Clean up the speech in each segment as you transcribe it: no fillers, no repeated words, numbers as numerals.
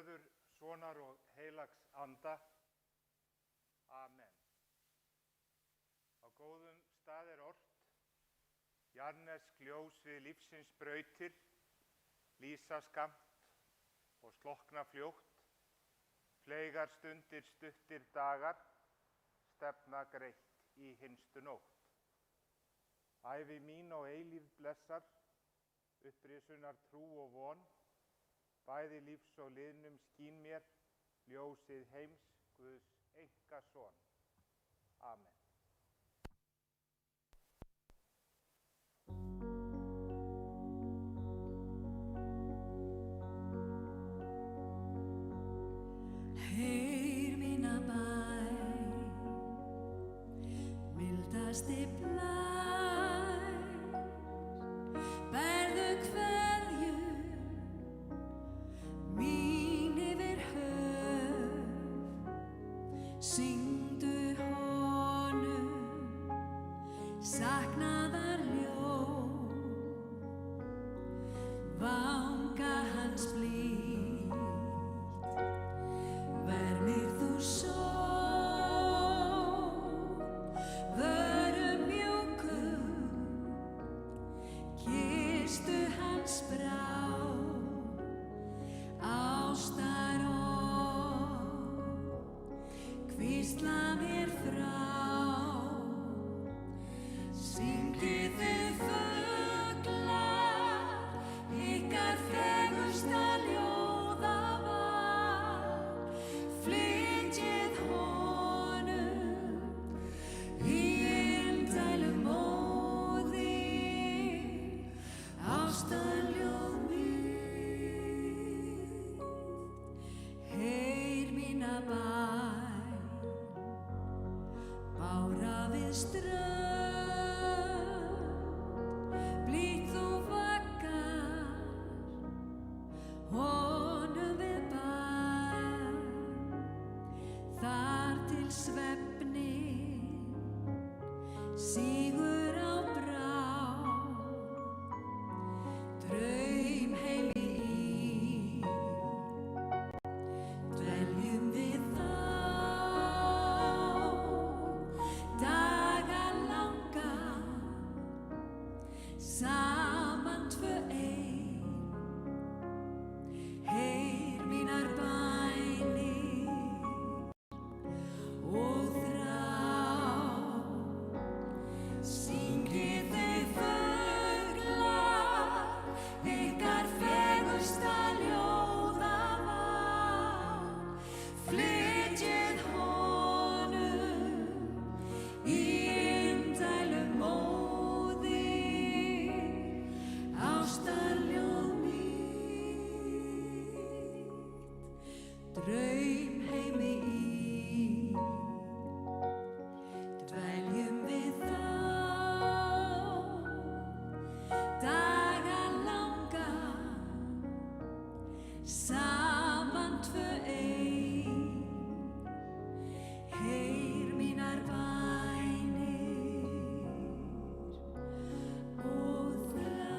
Föður, Sonar og heilags anda. Amen. Á góðum stað ort, jarnesk ljós við lífsins brautir, lýsa skammt og slokkna fljótt, fleygar stundir stuttir dagar, stefna greitt í hinstu nótt. Ævi mín og eilífð blessar, upprisunar trú og von, bæði lífs og liðnum skín mér, ljósið heims Guðs einkason. Amen. Heyr mína bæn, mildasti blær, berðu kveðju mín yfir höf, syngdu honum saknaðar ljóð, vanga hans blítt, vermir þú sól, vörum mjúkum, kysstu hans brá, ástar hvísla mér frá, syngið þið fuglar, ykkar fegursta ljóðaval, flytjið honum í indælum móði, ástarljóð mitt. Heyr mína bæn, bára við strönd, blítt þú vaggar, honum við bæn, þar til svefninn sígur á brá, draumheim í, dveljum við þá, daga langa, saman tvö ein. Heyr mínar bænir og þrá, syngið þið fuglar, ykkar fegursta ljóðaval, flytjið honum í indælum móði, ástarljóð mitt. Draumheimi í, dveljum við þá, daga langa, saman tvö ein. Heyr mínar bænir og þrá.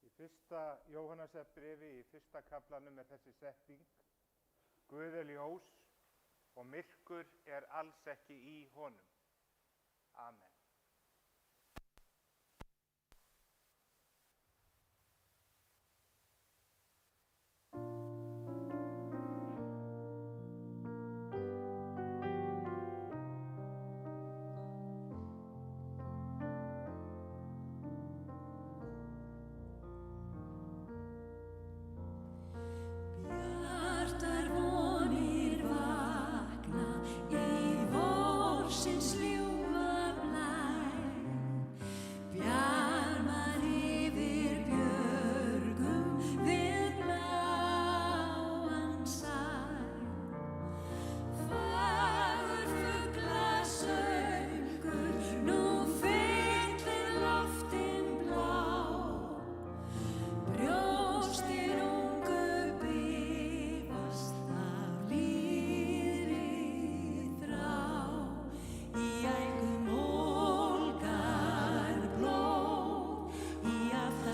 Í fyrsta Jóhannesarbréfi í fyrsta kaflanum þessi setning: Guð er ljós og myrkur er alls ekki í honum. Amen. Bjartar vonir vakna í vorsins ljúfa blæ,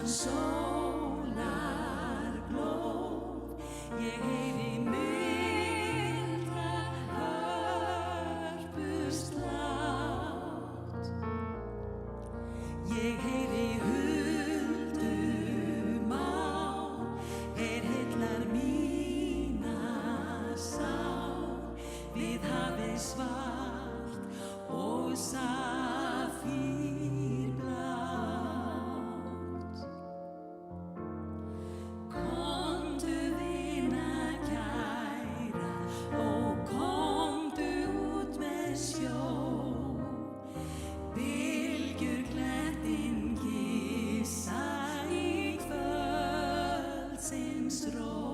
sólarglóð, ég heyri mildra hörpuslátt. Ég heyri huldumál, heillar mína sál, við hafið svart og safírblátt. Komdu vina kæra, ó komdu út með sjó, bylgjur klettinn kyssa í kvöldsins ró.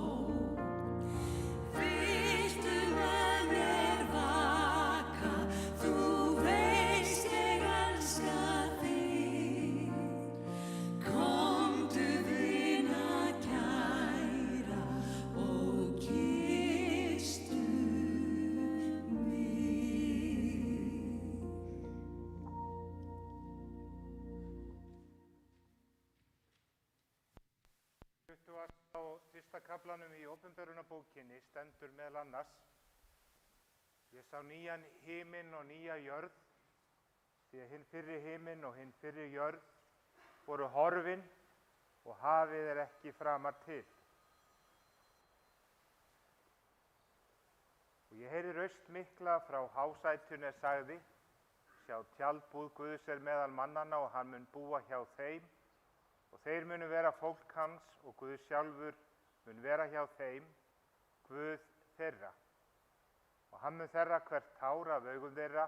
Viltu með mér vaka, þú veist ég elska þig. Komdu vina kæra og kysstu mig. 21. kaflanum í Opinberunarbókinni stendur meðal annars: Ég sá nýjan himinn og nýja jörð, því að hinn fyrri himinn og hinn fyrri jörð voru horfin og hafið er ekki framar til. Og ég heyri raust mikla frá hásætinu er sagði: Sjá, tjaldbúð Guðs er meðal mannanna og hann mun búa hjá þeim, og þeir munu vera fólk hans og Guð sjálfur mun vera hjá þeim, Guð þeirra. Og hann mun þerra hvert tár af augum þeirra,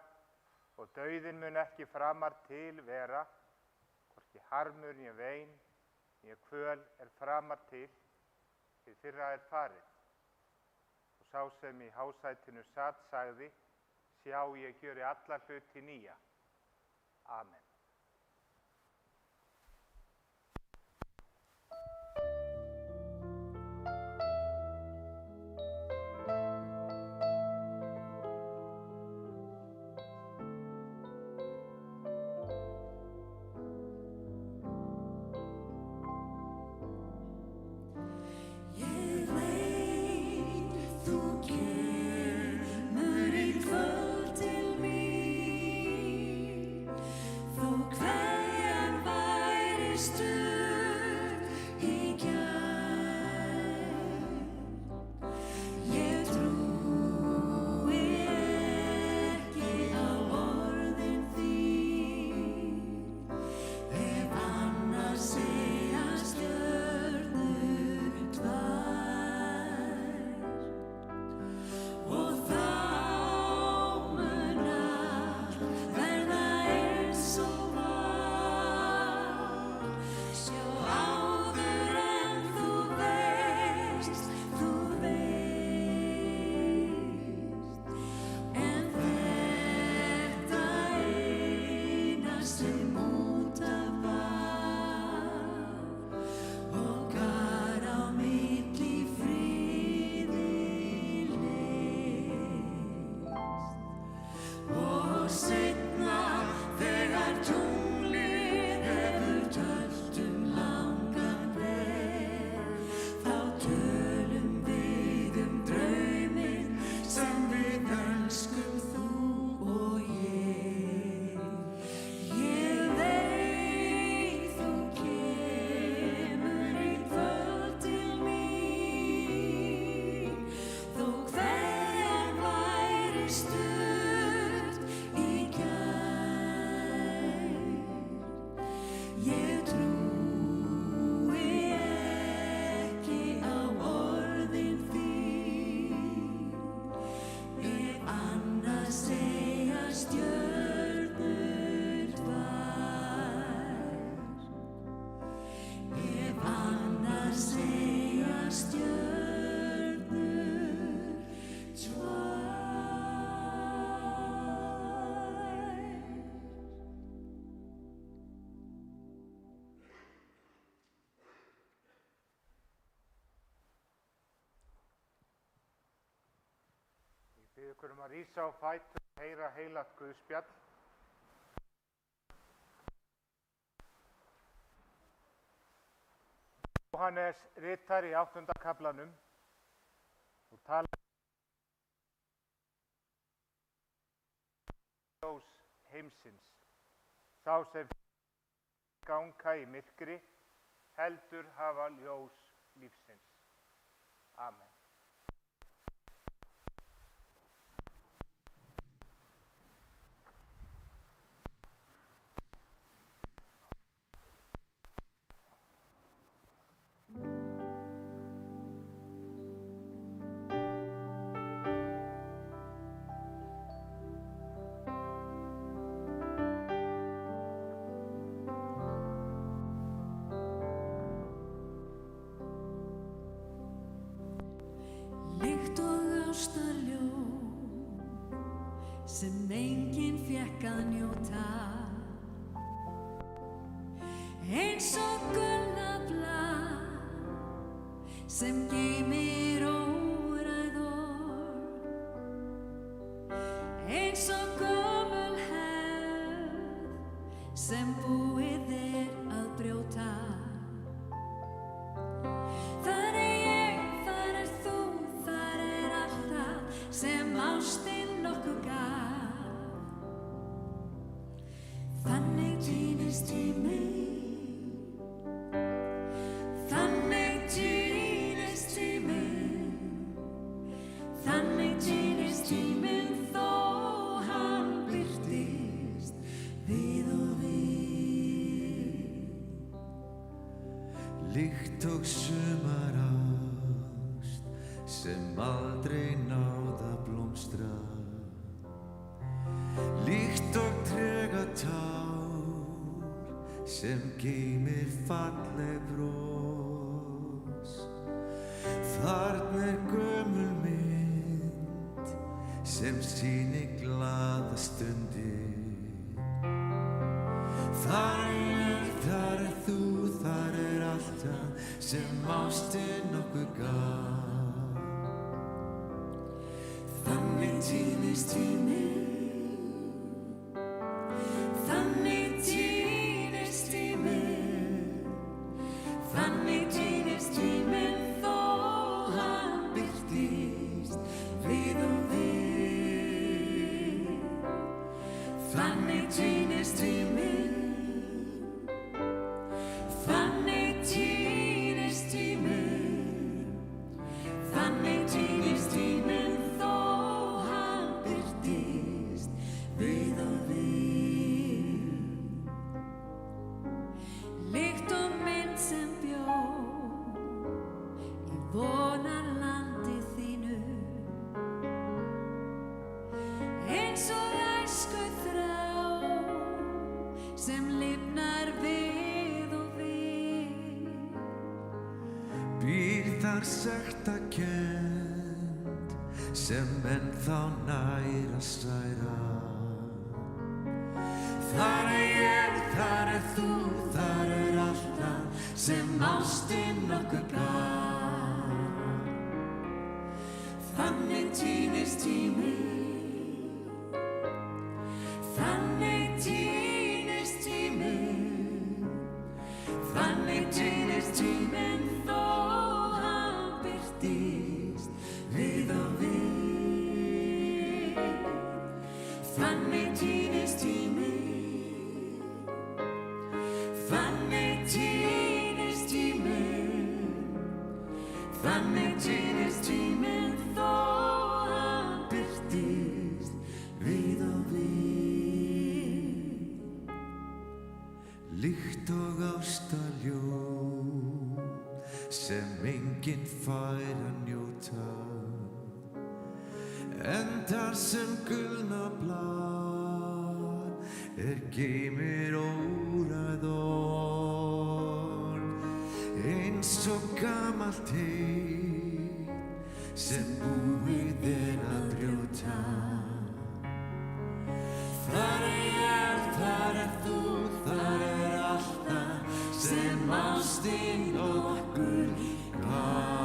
og dauðinn mun ekki framar til vera, hvorki harmur né vein, né kvöl er framar til, því fyrra er farið. Og sá sem í hásætinu sat sagði: Sjá, ég gjöri alla hluti nýja. Amen. Ég veit þú kemur í kvöld til mín, þó kveðjan væri stutt í gær. Ég trúi ekki á orðin þín, ef annars segja stjörnur tvær. Og þá mun allt verða eins og var. Sjá, áður en þú veist, en þetta eina sem út af var, okkar á milli friði leist. Og seinna þegar tunglið hefur töllt langan veg, þá tölum við drauminn sem við elskum þú og ég. Ég veit þú kemur í kvöld til mín, þó kveðjan væri stutt í gær. Ég trúi ekki á orðin þín, ef annars segja stjörnur tvær. Ef annars segja stjörnur tvær. Ég bið ykkur að rísa á fætur og heyra heilagt Guðspjall. Jóhannes ritar í 8. kaflanum og talar ljós heimsins. Sá sem ganga í myrkri heldur hafa ljós lífsins. Amen. Lykt og ástarljós sem enginn fékk að njóta, eins og gullnablað sem geymir óræð orð, eins og gömul hefð sem búið er að brjóta. Þar er ég, þar er þú, þar er alltaf sem ástin okkur gaf. Þannig týnist tíminn, þannig týnist tíminn, þannig týnist tíminn þó hann birtist við og við. Líkt og sumarást sem aldrei náð að blómstra, líkt og trega tár sem geymir falleg bros. Þarna er gömul mynd sem sýnir glaða stundir. Þar er ég, þar er þú, þar er alltaf sem ástin okkur gaf. Þannig týnist tíminn, þannig týnist tíminn, þannig týnist tíminn þó hann birtist við og við. Þannig týnist tíminn, þannig týnist tíminn, þannig týnist tíminn þó hann birtist við og við. Líkt og mynd sem bjó í vonarlandi þínu, eins og æskuþrá sem lifnar við og við. Býr þar sektarkennd sem ennþá nær að særa. Þar er ég, þar er þú, þar er alltaf sem ástin okkur gaf. Þannig týnist tíminn, þannig týnist tíminn, þannig týnist tíminn þó hann birtist við og við. Þannig týnist tíminn, þannig týnist tíminn, þannig týnist tíminn þó hann birtist við og við. Líkt og ástarljós sem enginn fær að njóta, endar sem gullna blað geymir óræð orð, eins og gamalt heit sem búið að brjóta. Þar er þú, þar er alltaf sem ástin okkur gaf.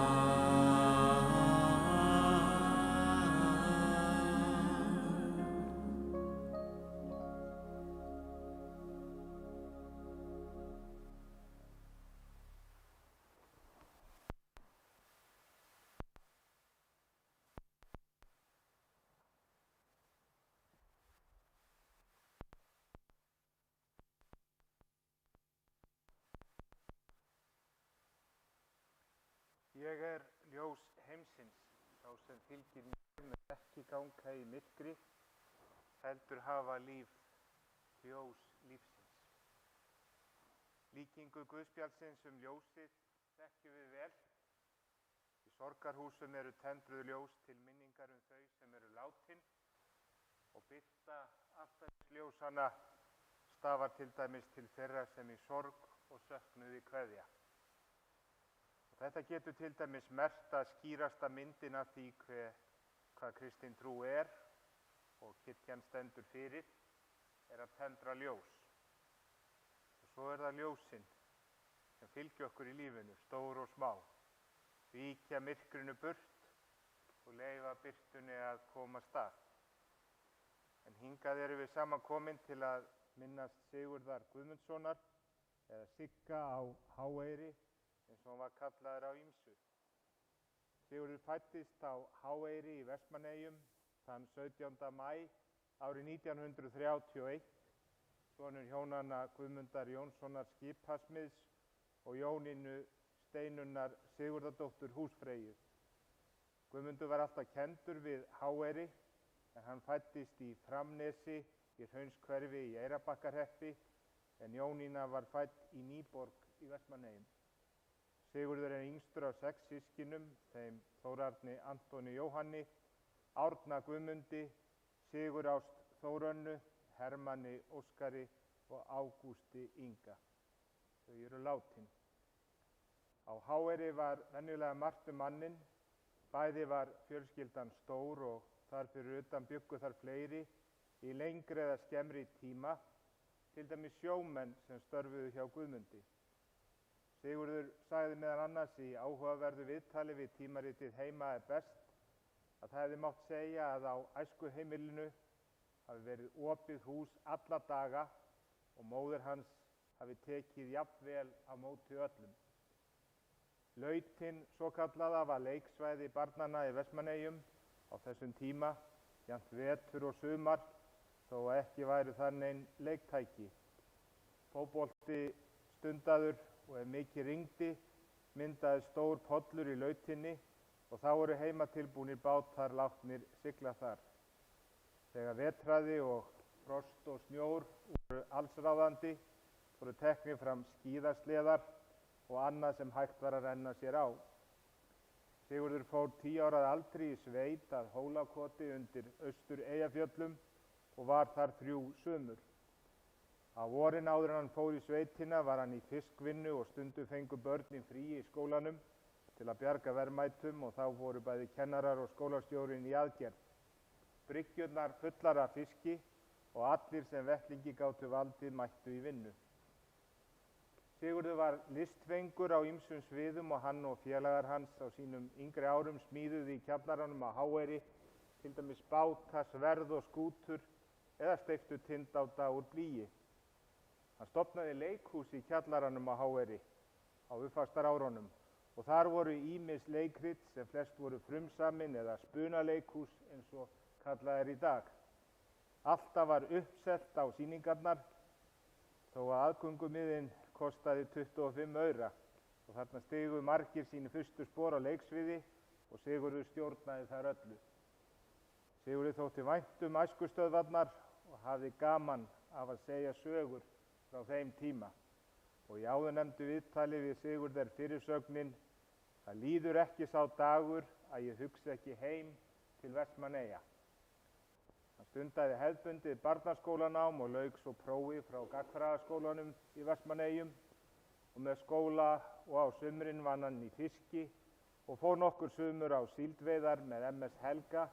Ég er ljós heimsins, sá sem fylgir mér með ekki ganga í myrkri, heldur hafa líf, ljós lífsins. Líkingu Guðspjaldsins ljósið þekkjum við vel. Í sorgarhúsum eru tendruð ljós til minningar þau sem eru látin og birta afstæðisljósanna stafar til dæmis til þeirra sem í sorg og söknuði kveðja. Þetta getur til dæmis merkt að skýrasta myndin af því hvað kristin trú og kirkjan stendur fyrir að tendra ljós. Og svo það ljósin sem fylgja okkur í lífinu, stór og smá, víkja myrkrinu burt og leyfa birtunni að komast að. En hingað erum við saman komin til að minnast Sigurðar Guðmundssonar eða Sigga á Háeyri, eins og hann var kallaður á ýmsu. Sigurður fæddist á Háeyri í Vestmannaeyjum þann 17. maí árið 1931, sonur hjónanna Guðmundar Jónssonar skipasmiðs og Jónínu Steinunnar Sigurðardóttur húsfreyju. Guðmundur var alltaf kenndur við Háeyri, en hann fæddist í Framnesi í Hraunskverfi í Eyrarbakkahreppi, en Jónína var fædd í Nýborg í Vestmannaeyjum. Sigurður er yngstur af 6 systkinum, þeim Þórarni Antoni Jóhanni, Árna Guðmundi, Sigurást Þórönnu, Hermanni Óskari og Ágústi Inga. Þau eru látin. Á Háeyri var venjulega margt manninn, bæði var fjölskyldan stór og þar fyrir utan bjuggu þar fleiri í lengri eða skemmri tíma, til dæmis sjómenn sem störfuðu hjá Guðmundi. Sigurður sagði meðal annars í áhugaverðu viðtali við tímaritið Heima best að það hefði mátt segja að á æskuheimilinu hafi verið opið hús alla daga og móðir hans hafi tekið jafnvel á móti öllum. Lautin svokallaða var leiksvæði barnanna í Vestmannaeyjum á þessum tíma, jafnt vetur og sumar, þó að ekki væru þar nein leiktæki. Fótbolti stundaður og ef mikið rigndi, myndaði stór pollur í lautinni og þá voru heimatilbúnir bátar látnir sigla þar. Þegar vetraði og frost og snjór voru allsráðandi, voru teknir fram skíðasleðar og annað sem hægt var að renna sér á. Sigurður fór 10 ára að aldri í sveit að Hólakoti undir Austur-Eyjafjöllum og var þar 3 sumur. Á vorin áður en hann fór í sveitina var hann í fiskvinnu og stundum fengu börnin frí í skólanum til að bjarga verðmætum og þá voru bæði kennarar og skólastjórinn í aðgerð. Bryggjurnar fullar af fiski og allir sem vettlingi gátu valdið mættu í vinnu. Sigurður var listfengur á ýmsum sviðum og hann og félagar hans á sínum yngri árum smíðuðu í kjallaranum á Háeyri, til dæmis báta, sverð og skútur eða steyptu tindáta úr blýi. Hann stofnaði leikhús í kjallaranum á Háeyri á uppvaxtarárunum og þar voru ýmis leikrit sem flest voru frumsamin eða spunaleikhús eins og kallað í dag. Alltaf var uppselt á sýningarnar þó að aðgöngumiðinn kostaði 25 aura og þarna stigu margir sínu fyrstu spor á leiksviði og Sigurður stjórnaði þar öllu. Sigurður þótti vænt æskustöðvarnar og hafði gaman af að segja sögur frá þeim tíma og í áðurnefndu viðtali við Sigurð fyrirsögnin: það líður ekki sá dagur að ég hugsa ekki heim til Vestmannaeyja. Hann stundaði hefðbundið barnaskólanám og lauk svo prófi frá gagnfræðaskólanum í Vestmannaeyjum og með skóla og á sumrin vann hann í fiski og fór nokkur sumur á síldveiðar með MS Helga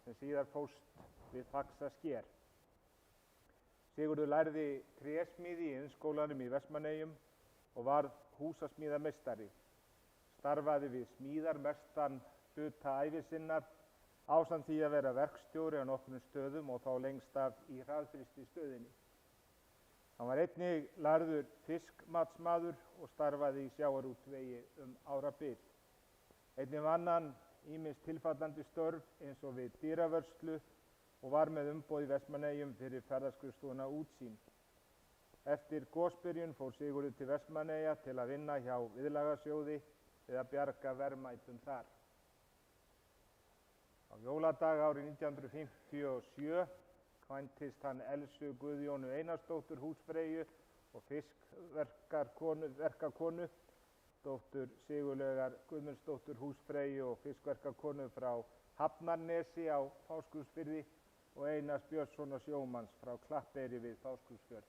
sem síðar fórst við Faxasker. Sigurður lærði trésmíði í Iðnskólanum í Vestmannaeyjum og varð húsasmíðameistari. Starfaði við smíðar mestan hluta ævi sinnar ásamt því að vera verkstjóri á nokkrum stöðum og þá lengst af í hraðfrystistöðinni. Hann var einnig lærður fiskmatsmaður og starfaði í sjávarútvegi árabil. Einnig vann hann ýmis tilfallandi störf eins og við dýravörslu og var með umboð í Vestmannaeyjum fyrir ferðaskrifstofuna Útsýn. Eftir gosbyrjun fór Sigurður til Vestmannaeyja til að vinna hjá Viðlagasjóði við að bjarga verðmætum þar. Á jóladag árið 1957 kvæntist hann Elsu Guðjónu Einarsdóttur húsfreyju og fiskverkakonu, dóttur Sigurlaugar Guðmundsdóttur húsfreyju og fiskverkakonu frá Hafnarnesi á Fáskrúðsfirði og Einars Björnssonar sjómanns frá Klappeyri við Fáskrúðsfjörð.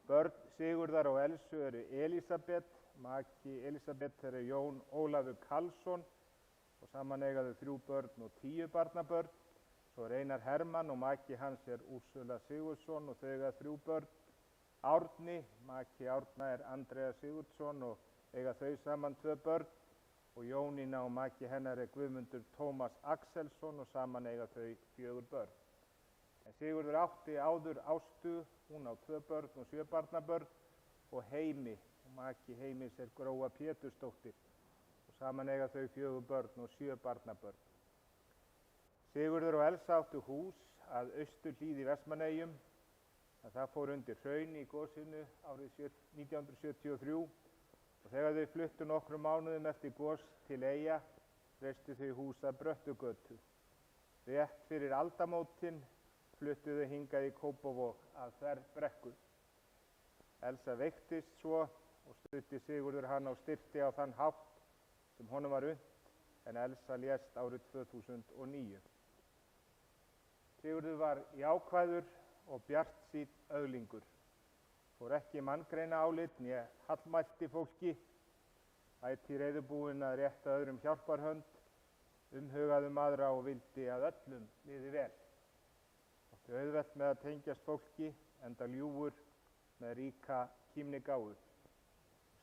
Börn Sigurðar og Elsu eru Elísabet, maki Elísabet er Jón Ólafur Karlsson og saman eiga þau 3 börn og 10 barnabörn. Svo er Einar Hermann og maki hans er Úrsula Sigurðsson og þau eiga 3 börn. Árni, maki Árna er Andrea Sigurðsson og eiga þau saman 2 börn. Og Jónína og maki hennar er Guðmundur Tómas Axelsson og saman eiga þau 4 börn. En Sigurður átti áður Ástu, hún á 2 börn og 7 barnabörn og Heimi, og maki Heimis er Gróa Pétursdóttir og saman eiga þau 4 börn og 7 barnabörn. Sigurður og Elsa áttu hús að Austurhlíð í Vestmannaeyjum, en það fór undir hraun í gosinu árið 1973 og þegar þau fluttu nokkrum mánuðum eftir gos til Eyja reistu þau hús að Bröttugötu. Rétt fyrir aldamótin fluttu þau hingað í Kópavog að Þverbrekku. Elsa veiktist svo og studdi Sigurður hana og styrkti á þann hátt sem honum var unnt, en Elsa lést árið 2009. Sigurður var jákvæður og bjartsýnn öðlingur. Fór ekki manngreina álit né hallmælti fólki, ætíð reiðubúinn að rétta öðrum hjálparhönd, umhugaði aðra og vildi að öllum liði vel. Átti auðvelt með að tengjast fólki, enda ljúfur með ríka kímnigáfu.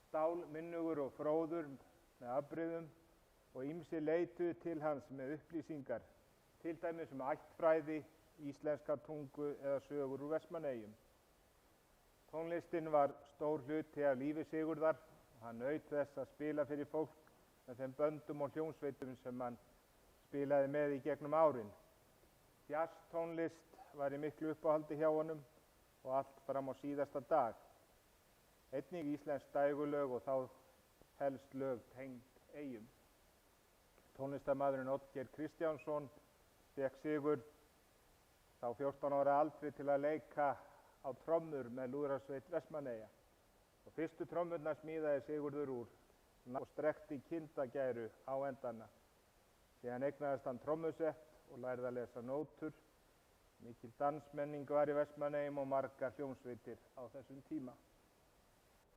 Stálminnugur og fróður með afbrigðum og ýmsir leituðu til hans með upplýsingar, til dæmis ættfræði, íslenska tungu eða sögur úr Vestmannaeyjum. Tónlistin var stór hluti af lífi Sigurðar og hann naut þess að spila fyrir fólk með þeim böndum og hljómsveitum sem hann spilaði með í gegnum árin. Jazztónlist var í miklu uppáhaldi hjá honum og allt fram á síðasta dag. Einnig íslensk dægurlög og þá helst lög tengd Eyjum. Tónlistarmaðurinn Oddgeir Kristjánsson fékk Sigurð þá 14 ára aldri til að leika á trommur með lúðrasveit Vestmannaeyja. Og fyrstu trommurnar smíðaði Sigurður úr og strekkti kindagæru á endana. Síðan eignaðist hann trommusett og lærði að lesa nótur. Mikil dansmenning var í Vestmannaeyjum og margar hljómsveitir á þessum tíma.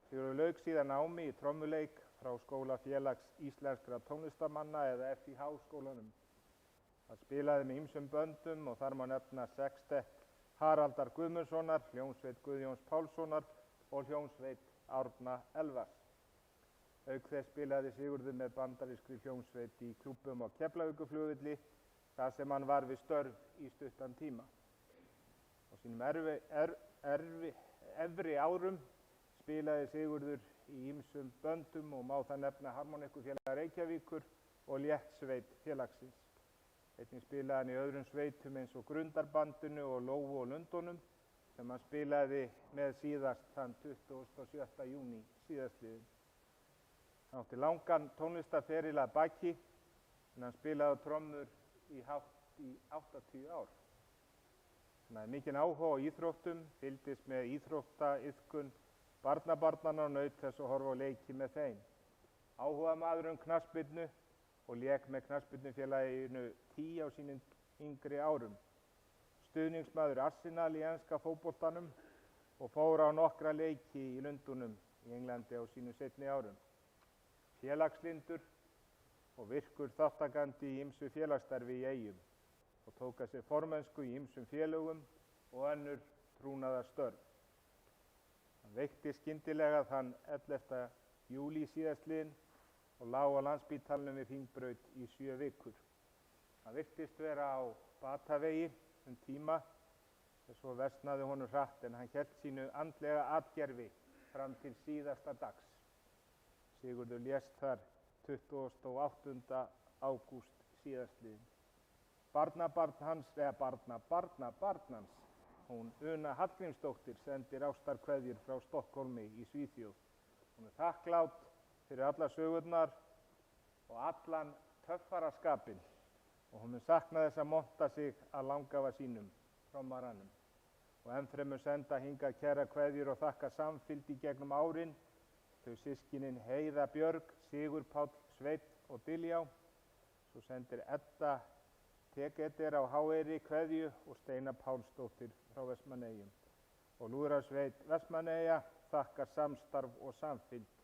Sigurður lauk síðan námi í trommuleik frá skóla félags íslenskra tónlistarmanna eða FIH-skólanum. Hann spilaði með ýmsum böndum og þar má nefna sextett Haraldar Guðmundssonar, hljómsveit Guðjóns Pálssonar og hljómsveit Árna Elfars. Auk þess spilaði Sigurður með bandarískri hljómsveit í klúbbum á Keflavíkurflugvelli, þar sem hann var við störf í stuttan tíma. Á sínum efri árum spilaði Sigurður í ýmsum böndum og má það nefna Harmonikufélag Reykjavíkur og léttsveit félagsins. Einnig spilaði hann í öðrum sveitum eins og Grundarbandinu og Lóu og Lundunum sem hann spilaði með síðast þann 27. júní síðastliðinn. Hann átti langan tónlistarferil að baki en hann spilaði á trommur í hátt í 80 ár. Hann hafði mikinn áhuga á íþróttum, fylgdist með íþróttaiðkun barnabarnanna og naut þess að horfa á leiki með þeim. Áhugamaður knattspyrnu og lék með knattspyrnufélaginu 10 á sínum yngri árum. Stuðningsmaður Arsenal í enska fótboltanum og fór á nokkra leiki í Lundunum í Englandi á sínum seinni árum. Félagslyndur og virkur þáttakandi í ýmsu félagsstarfi í Eyjum og tók að sér formennsku í ýmsum félögum og önnur trúnaðarstörf. Hann veiktist skyndilega þann 11. júlí síðastliðinn og lá á Landspítalanum við Hringbraut í 7 vikur. Hann virtist vera á batavegi tíma og svo versnaði honum hratt en hann hélt sínu andlega atgervi fram til síðasta dags. Sigurður lést þar 28. ágúst síðastliðinn. Barnabarn hans, eða barnabarn hans, hún Una Hallgrímsdóttir sendir ástarkveðjur frá Stokkhólmi í Svíþjóð. Hún er þakklát fyrir allar sögurnar og allan töffaraskapinn og hún mun sakna þess að monta sig að langafa sínum frá maranum og ennfremur senda hingað kæra kveðjur og þakka samfylgd í gegnum árin þau systkinin Heiða Björg, Sigur Páll, Sveinn og Diljá. Svo sendir Edda Teketer á Háeyri kveðju og Steina Pálsdóttir frá Vestmannaeyjum. Og Lúðrasveit Vestmannaeyja þakkar samstarf og samfylgd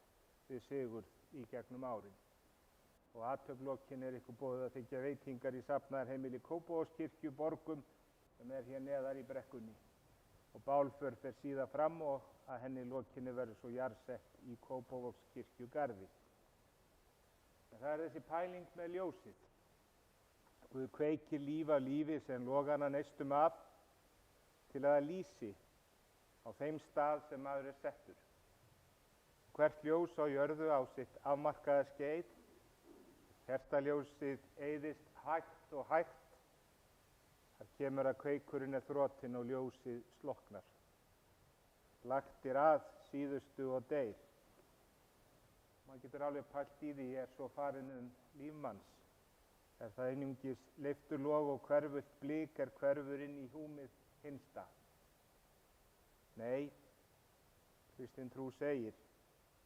við Sigurð í gegnum árin. Og athöfnlokin ykkur boðið að þiggja veitingar í safnaðarheimili Kópavogskirkju Borgum sem hér neðar í brekkunni. Og bálför fer síðan fram og að henni lokinni verður svo jarðsett í Kópavogskirkjugarði. En það þessi pæling með ljósið. Guð kveikir líf af lífi sem logana neistum af til að það lýsi á þeim stað sem maður settur. Hvert ljós á jörðu á sitt afmarkaða skeið. Kertaljósið eyðist hægt og hægt. Þar kemur að kveikurinn þrotinn og ljósið slokknar. Lagt að síðustu og deyr. Maður getur alveg pælt í því svo farin lífmanns. Það einungis leiftur log og hverfult blik hverfur inn í húmið hinsta. Nei, kristin trú segir,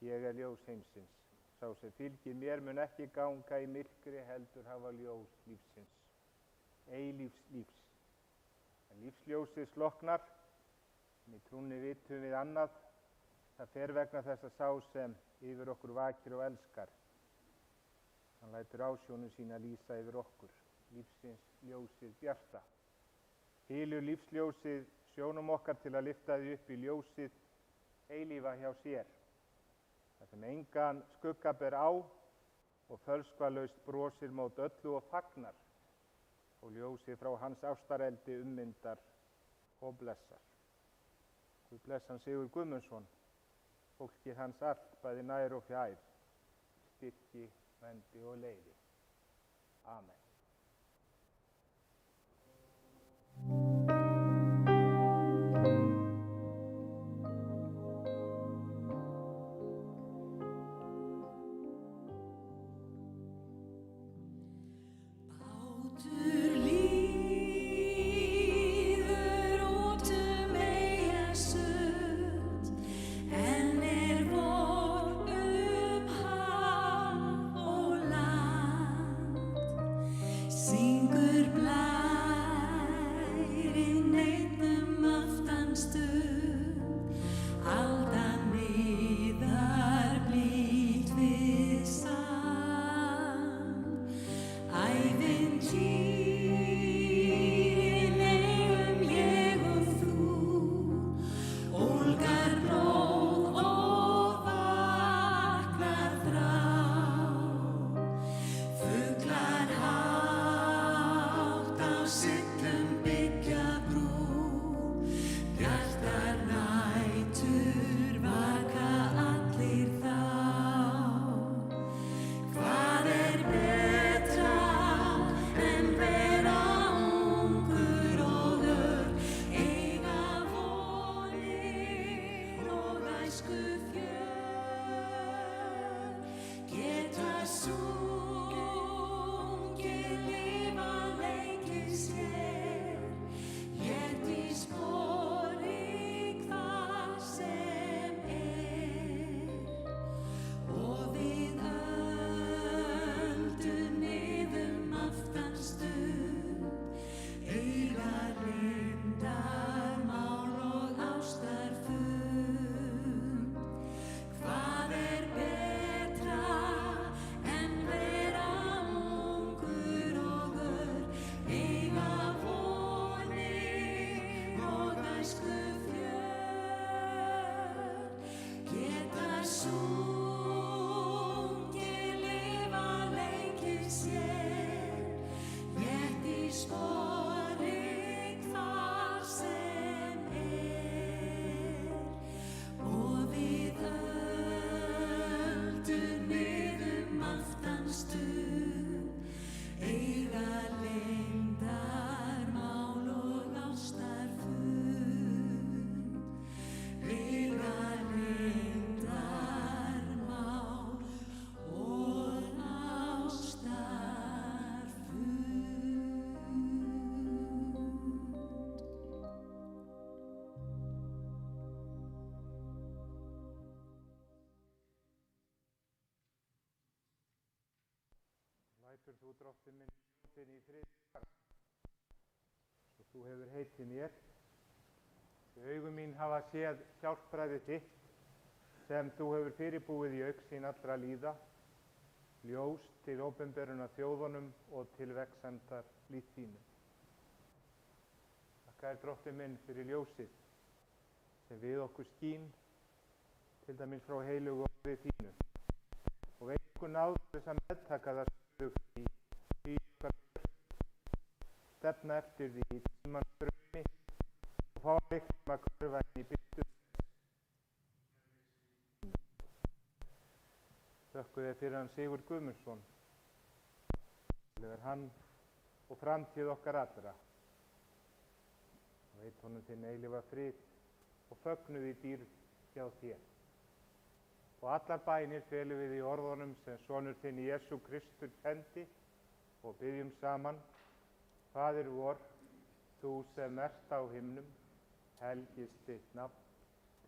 ég ljós heimsins. Sá sem fylgir mér mun ekki ganga í myrkri heldur hafa ljós lífsins. Eilífs lífs. En lífsljósið slokknar, en í trúnni vitum við annað. Það fer vegna þess að sá sem yfir okkur vakir og elskar. Hann lætur ásjónu sína lýsa yfir okkur, lífsins ljósið bjarta. Hylur lífsljósið sjónum okkar til að lyfta því upp í ljósið eilífa hjá sér. Það sem engan skugga ber á og fölskvalaust brosir mót öllu og fagnar og ljósið frá hans ástareldi ummyndar og blessar. Guð blessan Sigur Guðmundsson, fólkið hans allt bæði nær og fjær, styrki, vendi og leiði. Amen. Fuglar hátt Setur þú drottinn minn þinn í frið svo þú hefur heitið mér. Augu mín hafa séð hjálpræði þitt sem þú hefur fyrirbúið í augsýn allra líða, ljós til opinberunar þjóðunum og til vegsemdar líf þínu. Þakka þér drottinn minn fyrir ljósið sem við okkur skín, til dæmis frá heilugu orði þínu, og veit okkur náð þess að meðtaka það stöðugt í okkar stefna eftir því í tímans draumi og fá að leiknum að hverfa inn í byrtu. Þökkum þér fyrir hann Sigurð Guðmundsson, þegar hann og framtíð okkar allra. Og veit honum þinn eilífa frið og fögnuð í dýrð hjá þér. Og allar bænir felum við í orðunum sem sonur þinn Jesú Kristur kenndi og byggjum saman. Faðir vor, þú sem ert á himnum, helgist þitt nafn,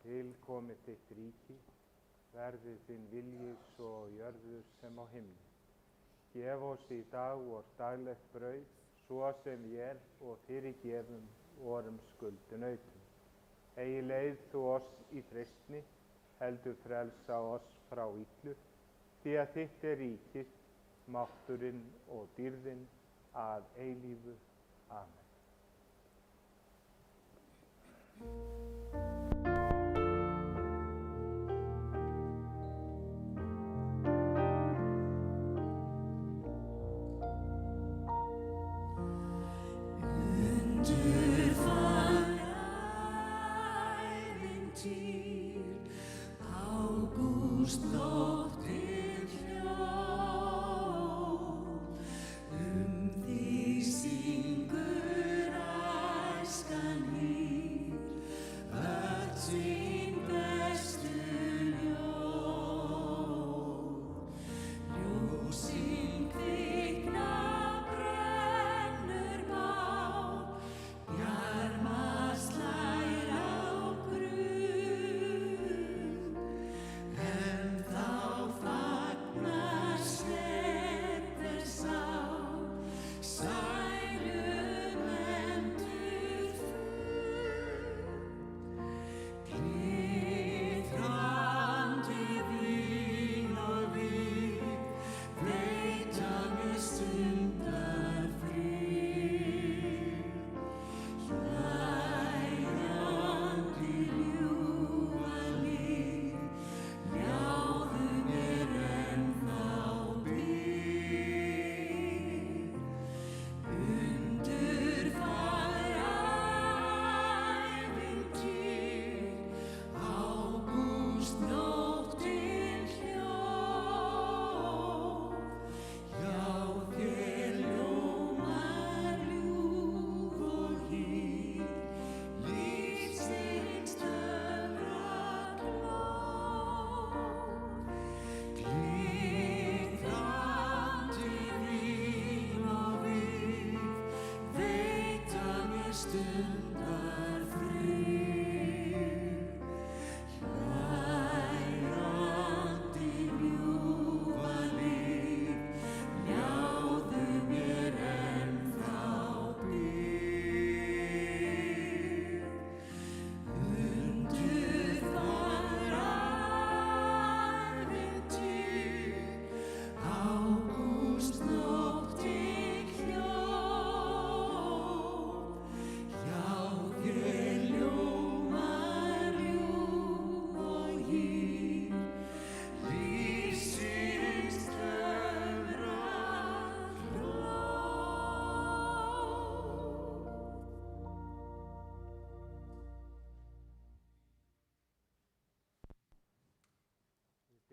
tilkomi þitt ríki, verði þinn vilji svo á jörðu sem á himni. Gef oss í dag vor daglegt brauð, svo sem vér og fyrirgefum vorum skuldunautum. Eigi leið þú oss í freistni, heldur frelsa oss frá illu, því að þitt er ríkið, mátturinn og dýrðin að eilífu. Amen.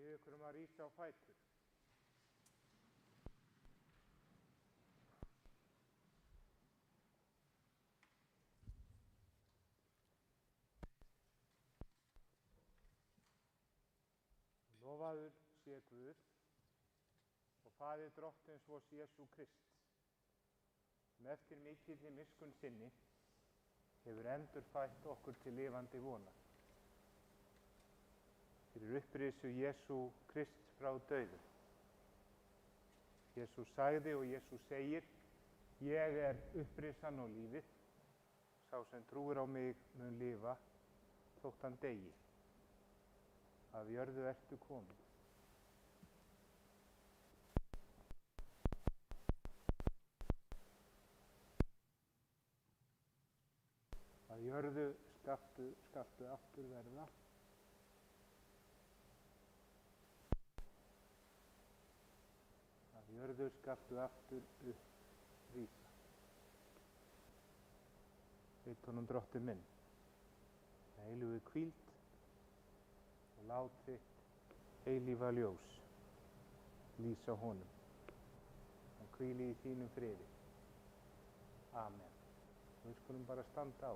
Við ykkur að rísa á fætur. Lofaður sé Guð og Faðir drottins vors Jesú Krists, sem eftir mikilli miskunn sinni hefur endurfætt okkur til lifandi vonar. Fyrir upprisu Jesú Krists frá dauðum Jesús sagði og Jesús segir, ég er upprisan og lífið. Sá sem trúir á mig mun lifa þótt hann deyi. Af jörðu ertu komin. Að jörðu skaltu aftur verða. Að jörðu skaltu aftur rísa. Veit honum drottinn minn, eilífu hvíld og lát þitt eilífa ljós lýsa honum. Hann hvíli í þínum friði. Amen. Við skulum bara standa á.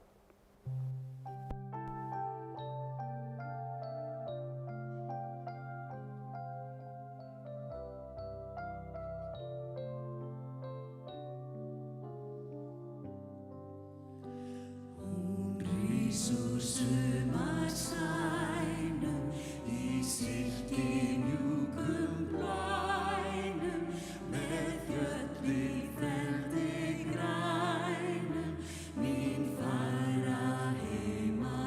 Hún rís úr sumarsænum í silki mjúkum blænum með fjöll í feldi grænum mín færa heima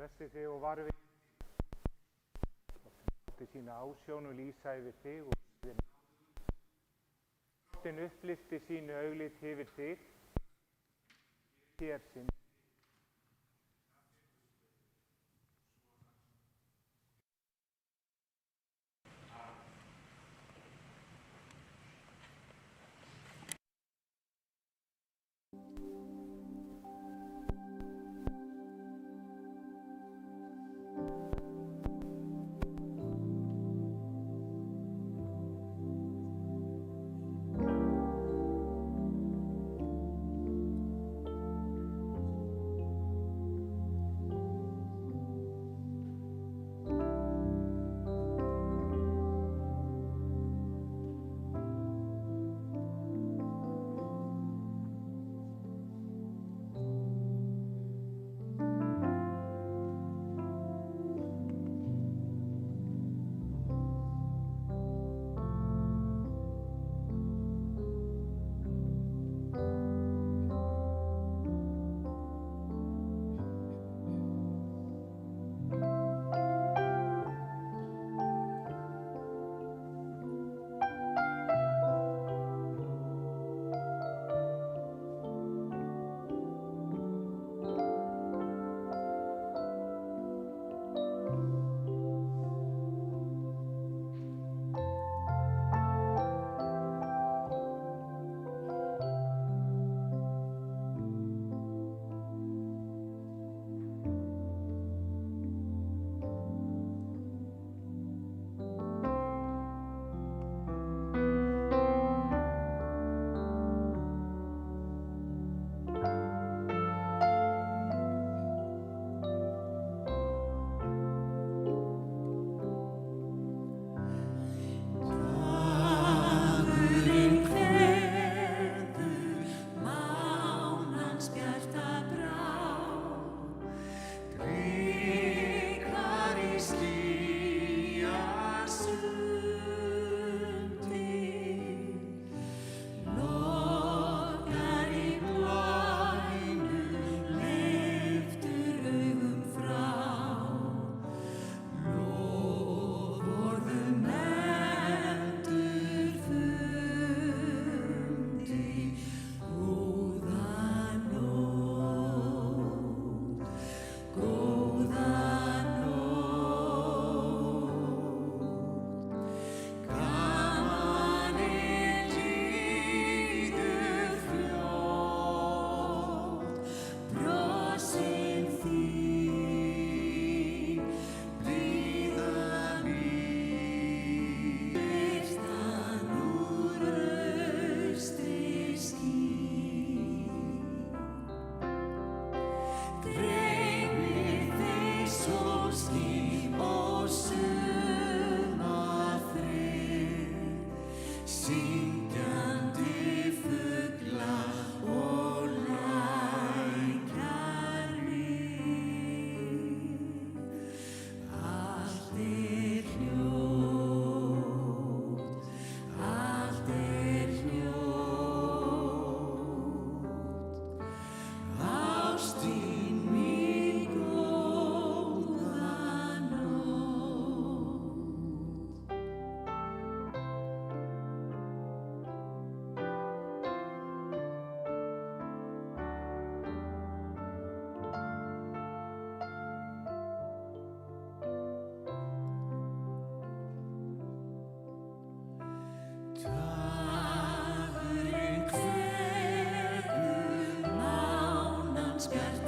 Blessi þig og varfi til sína ásjón og lýsa yfir þig og þinn upplifti sínu auglit yfir þig hér sinn. Dagurinn kveður, mánans bjart